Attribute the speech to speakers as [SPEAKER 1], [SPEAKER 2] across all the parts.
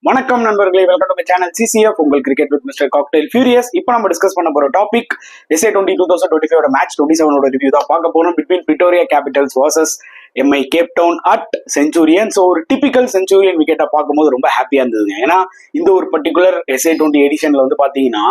[SPEAKER 1] வணக்கம் நண்பர்களே, welcome to my channel CCF உங்கள் cricket with mister cocktail furious. இப்போ நம்ம டிஸ்கஸ் பண்ண போற டாபிக் SA20 2025 மேட்ச் 27 ரிவ்யூ தான் பார்க்க போறோம். Between Pretoria Capitals versus MI Cape Town at Centurion. So ஒரு டிபிக்கல் செஞ்சுரியன் விக்கெட்டை பார்க்கும்போது ரொம்ப ஹாப்பியா இருந்ததுங்க. ஏன்னா இந்த ஒரு பர்டிகுலர் SA20 எடிஷன்ல வந்து பாத்தீங்கன்னா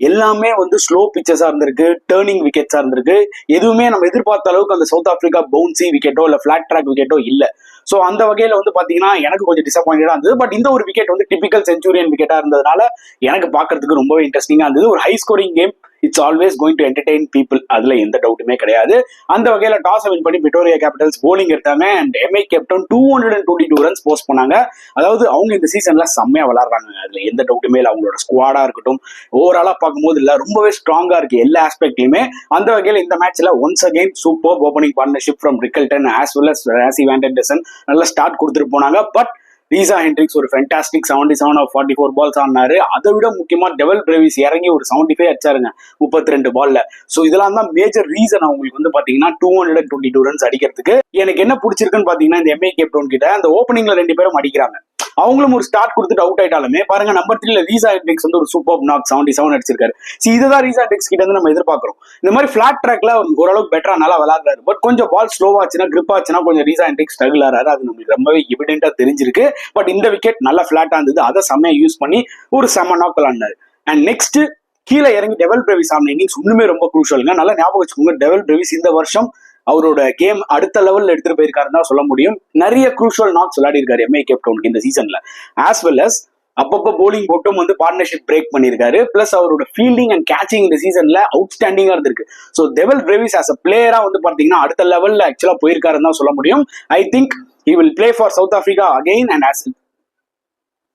[SPEAKER 1] எல்லாமே வந்து ஸ்லோ பிச்சஸா இருந்திருக்கு, டேர்னிங் விக்கெட்ஸா இருந்திருக்கு. எதுவுமே நம்ம எதிர்பார்த்த அளவுக்கு அந்த சவுத் ஆப்பிரிக்கா பவுன்சி விக்கெட்டோ இல்ல பிளாட் ட்ராக் விக்கெட்டோ இல்ல. சோ அந்த வகையில வந்து பாத்தீங்கன்னா எனக்கு கொஞ்சம் டிசப்பாயிண்டா இருந்தது. பட் இந்த ஒரு விக்கெட் வந்து டிபிக்கல் செஞ்சுரியன் விக்கெட்டா இருந்ததுனால எனக்கு பாக்குறதுக்கு ரொம்பவே இன்ட்ரெஸ்டிங்கா இருந்தது. ஒரு high scoring game. It's always going to entertain people, அதுல எந்த டவுட்டுமே கிடையாது. அந்த வகையில டாஸ் வின் பண்ணி பிரிட்டோரியா கேபிட்டல்ஸ் போலிங் எடுத்தாங்க and MI captain 222 runs post பண்ணாங்க. அதாவது அவங்க இந்த சீசன்ல செம்மையா விளையாடுறாங்க, அதுல எந்த டவுட்டுமே இல்லை. அவங்களோட ஸ்குவாடா இருக்கட்டும், ஓவராலா பார்க்கும்போது இல்ல ரொம்பவே ஸ்ட்ராங்கா இருக்கு எல்லா ஆஸ்பெக்ட்லயுமே. அந்த வகையில இந்த மேட்ச்ல once again super opening partnership from Rickelton as well as Rassie van der Dussen நல்ல ஸ்டார்ட் கொடுத்துட்டு போனாங்க. பட் ரீசா ஹென்ட்ரிக்ஸ் ஒரு ஃபென்டாஸ்டிக் 77 of 44 பால்ஸ் ஆனாரு. அதை விட முக்கியமா டெவல் பிரேவிஸ் இறங்கி ஒரு 75 அடிச்சாருங்க 32 பால்ல. சோ இதெல்லாம் தான் மேஜர் ரீசன் அவங்களுக்கு வந்து பாத்தீங்கன்னா 222 ரன்ஸ் அடிக்கிறதுக்கு. எனக்கு என்ன பிடிச்சிருக்குன்னு பாத்தீங்கன்னா இந்த MI கேப் டவுன் கிட்ட அந்த ஓப்பனிங்ல 2 பேரும் அடிக்கிறாங்க. அவங்களும் ஒரு ஸ்டார்ட் கொடுத்துட்டு அவுட் ஆயிட்டாலுமே பாருங்க நம்பர் 3ல ரீசா ஹென்ட்ரிக்ஸ் வந்து ஒரு சூப்பர் நாக் 77 அடிச்சிருக்காரு. இதுதான் ரீசா ஹென்ட்ரிக்ஸ் கிட்ட வந்து நம்ம எதிர்பார்க்கிறோம். இந்த மாதிரி பிளாட் ட்ராக்ல ஓரளவுக்கு பெட்டரா நல்லா விளையாடுறாரு. பட் கொஞ்சம் பால் ஸ்லோவா ஆச்சுன்னா, கிரிப் ஆச்சுன்னா கொஞ்சம் ரீசா ஹென்ட்ரிக்ஸ் ஸ்ட்ரகிள் ஆறாரு. அது நமக்கு ரொம்பவே எவிடென்ட்டா தெரிஞ்சிருக்கு. பட் இந்த விக்கெட் நல்லா பிளாட்டா இருந்தது. அதை செம்மையா யூஸ் பண்ணி ஒரு செம்ம நாக் விளையாடினாரு. அண்ட் நெக்ஸ்ட் கீழே இறங்கி டெவல் பிரேவிஸ் ஆன இன்னிங்ஸ் இன்னுமே ரொம்ப குரூஷியலுங்க. நல்லா ஞாபகம் வச்சுக்கோங்க, டெவல் பிரேவிஸ் இந்த வருஷம் அவரோட கேம் அடுத்த லெவல்ல எடுத்துட்டு போயிருக்காருன்னு தான் சொல்ல முடியும். நிறைய குரூஷியல் நாக்ஸ் விளையாடி இருக்காரு MI கேப் டவுனுக்கு இந்த சீசன்ல. ஆஸ் வெல் அஸ் அப்பப்போ போலிங் போட்டும் வந்து பார்ட்னர்ஷிப் பிரேக் பண்ணிருக்காரு. பிளஸ் அவரோட ஃபீல்டிங் அண்ட் கேச்சிங் இந்த சீசன்ல அவுட்ஸ்டாண்டிங்கா இருந்திருக்கு. ஸோ டெவல் பிரேவிஸ் ஆஸ் அ பிளேயரா வந்து பாத்தீங்கன்னா அடுத்த லெவல்ல ஆக்சுவலா போயிருக்காருன்னு தான் சொல்ல முடியும். I think he will play for South Africa again and as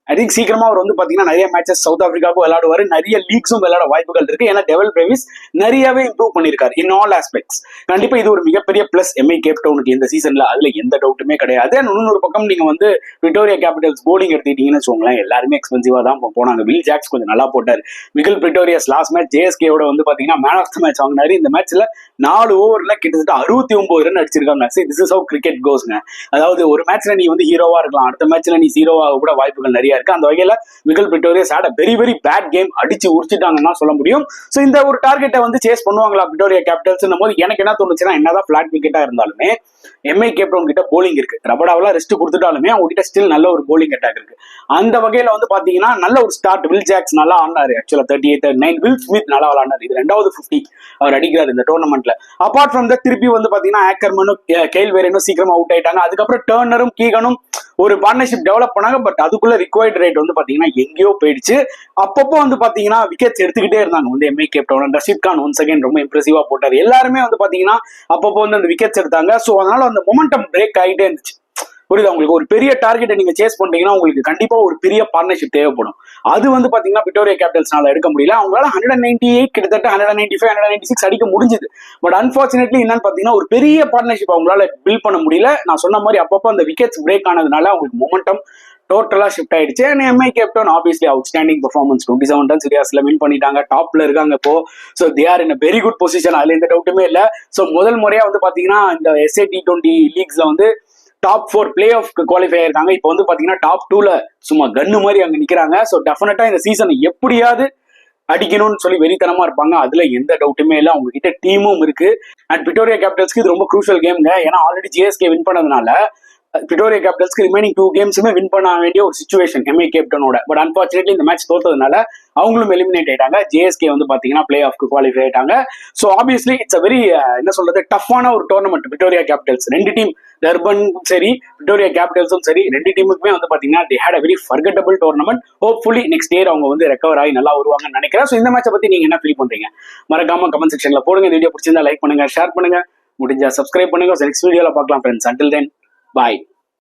[SPEAKER 1] I think சீக்கிரமா அவர் வந்து பாத்தீங்கன்னா நிறைய மேட்சஸ் சவுத் ஆப்பிரிக்காவுக்கும் விளையாடுவாரு, நிறைய லீக்ஸும் விளையாட வாய்ப்புகள் இருக்கு. ஏன்னா டெவல் பிரேவிஸ் நிறையவே இம்ப்ரூவ் பண்ணிருக்காரு இன் ஆல் ஆஸ்பெக்ட்ஸ். கண்டிப்பா இது ஒரு மிகப்பெரிய பிளஸ் MI கேப் டவுனுக்கு இந்த சீசன்ல, அதுல எந்த டவுட்டுமே கிடையாது. இன்னொரு பக்கம் நீங்க வந்து பிரிட்டோரியா கேபிட்டல்ஸ் போலிங் எடுத்துக்கிட்டீங்கன்னு வச்சுக்கோங்களேன், எல்லாருமே எக்ஸ்பென்சிவா தான் போனாங்க. வில் ஜாக்ஸ் கொஞ்சம் நல்லா போட்டாரு. மிகல் பிரிட்டோரியாஸ் லாஸ்ட் மேட்ச் JSKவோட வந்து பாத்தீங்கன்னா மேன் ஆஃப் த மேட்ச் வாங்கினாரு. இந்த மேட்ச்ல 4 ஓவர்ல கிட்டத்தட்ட 69 ரன் அடிச்சிருக்காங்க. திஸ் இஸ் ஹவ் கிரிக்கெட் கோஸ்ங்க. அதாவது ஒரு மேட்ச்ல நீ வந்து ஹீரோவா இருக்கலாம், அடுத்த மேட்ச்ல நீ ஜீரோவா கூட வாய்ப்புகள் நிறைய இருக்கு. அந்த வகையில Migael Pretorius had very very bad game, அடிச்சு உரிச்சிட்டாங்கன்னா சொல்ல முடியும். சோ இந்த ஒரு டார்கெட்டை வந்து சேஸ் பண்ணுவாங்களா பிரிட்டோரியா கேபிட்டல்ஸ் போது எனக்கு என்ன தோணுச்சுன்னா, என்னதான் பிளாட் விக்கெட்டா இருந்தாலுமே MI கேப் டவுன் கிட்ட போலிங் இருக்கு. ரபடாவெல்லாம் ரெஸ்ட் கொடுத்துட்டாலுமே அவங்க கிட்ட ஸ்டில் நல்ல ஒரு போலிங் அட்டாக் இருக்கு. அந்த வகையில வந்து பாத்தீங்கன்னா நல்ல ஒரு ஸ்டார்ட். வில் ஜாக்ஸ் நல்லா ஆனாரு ஆக்சுவலா 38, 39. வில் ஸ்மித் நல்லா விளையாடுறாரு. இது 2வது 50 அவர் அடிக்கிறாரு இந்த டோர்னமெண்ட்ல. அபார்ட் ஃப்ரம் த திருப்பி வந்து பாத்தீங்கன்னா ஆக்கர்மனும் கெயில் வேரனும் சீக்கிரமா அவுட் ஆயிட்டாங்க. அதுக்கப்புறம் டர்னரும் கீகனும் ஒரு பார்ட்னர்ஷிப் டெவலப் பண்ணாங்க. பட் அதுக்குள்ள ரிக்வயர்ட் ரேட் வந்து பாத்தீங்கன்னா எங்கேயோ போயிடுச்சு. அப்பப்போ வந்து பாத்தீங்கன்னா விக்கெட்ஸ் எடுத்துக்கிட்டே இருந்தாங்க வந்து MI Cape Town. Rashid Khan once again ரொம்ப இம்ப்ரெசிவா போட்டாரு. எல்லாருமே வந்து பாத்தீங்கன்னா அப்பப்போ வந்து அந்த விக்கெட்ஸ் எடுத்தாங்க. சோ அதனால அந்த மொமெண்டம் பிரேக் ஆகிட்டே இருந்துச்சு. புரியுது உங்களுக்கு? ஒரு பெரிய டார்கெட்டை நீங்க சேஸ் பண்றீங்கன்னா உங்களுக்கு கண்டிப்பா ஒரு பெரிய பார்ட்னர்ஷிப் தேவைப்படும். அது வந்து பாத்தீங்கன்னா பிரிட்டோரியா கேபிட்டல்ஸ்னால எடுக்க முடியல. அவங்களால 198 கிட்டத்தட்ட 195, 196 அடிக்க முடிஞ்சது. பட் அன்பார்ச்சுனேட்லி என்னன்னு பாத்தீங்கன்னா ஒரு பெரிய பார்ட்னர்ஷிப் அவங்களால பில்ட் பண்ண முடியல. நான் சொன்ன மாதிரி அப்பப்போ அந்த விக்கெட்ஸ் பிரேக் ஆனதுனால அவங்களுக்கு மொமெண்டம் டோட்டலா ஷிஃப்ட் ஆயிடுச்சு. MI captain obviously outstanding performance 27 runs சிரியாஸ்ல வின் பண்ணிட்டாங்க. டாப்ல இருக்காங்க இப்போ. So they are in very good position, அதுல எந்த டவுட்டுமே இல்ல. சோ முதல் முறையா வந்து பாத்தீங்கன்னா இந்த SA20 லீக்ஸ்ல வந்து டாப் 4 பிளே ஆஃப் குவாலிஃபை ஆயிருக்காங்க. இப்போ வந்து பாத்தீங்கன்னா டாப் 2ல சும்மா கன்னு மாதிரி அங்க நிக்கிறாங்க. சோ டெஃபினட்டா இந்த சீசன் எப்படியாவது அடிக்கணும்னு சொல்லி வெறித்தனமா இருப்பாங்க, அதுல எந்த டவுட்டுமே இல்லை. அவங்க கிட்ட டீமும் இருக்கு. அண்ட் பிரிட்டோரியா கேபிட்டல்ஸ்க்கு இது ரொம்ப குரூஷியல் கேம்ங்க. ஏன்னா ஆல்ரெடி JSK வின் பண்ணதுனால பிரிட்டோரியா கேபிட்டல்ஸ்க்கு ரிமைனிங் 2 கேம்ஸுமே வின் பண்ண வேண்டிய ஒரு சிச்சுவேஷன் MI கேப்டனோட. பட் அன்பார்ச்சுனேட்லி இந்த மேட்ச் தோத்ததுனால அவங்களும் எலிமினேட் ஆயிட்டாங்க. JSK வந்து பாத்தீங்கன்னா பிளே ஆஃப்க்கு குவாலிஃபை ஆயிட்டாங்க. So obviously it's a very என்ன சொல்றது டஃப்பான ஒரு tournament Pretoria Capitals. 2 team Durban சரி பிரிட்டோரியா கேபிட்டல்ஸும் சரி 2 டீமுக்குமே வந்து பாத்தீங்கன்னா they had a very forgettable tournament. Hopefully next year அவங்க வந்து ரெக்கவர் ஆகி நல்லா வருவாங்கன்னு நினைக்கிறேன். ஸோ இந்த மேட்சை பத்தி நீங்க என்ன ஃபீல் பண்றீங்க மறக்காம கமெண்ட் செக்ஷன்ல போடுங்க. இந்த வீடியோ பிடிச்சிருந்தா லைக் பண்ணுங்க, ஷேர் பண்ணுங்க, முடிஞ்சா சப்ஸ்கிரைப் பண்ணுங்க. நெக்ஸ்ட் வீடியோல பார்க்கலாம் ஃப்ரெண்ட்ஸ். அன்டில் தென் பாய்.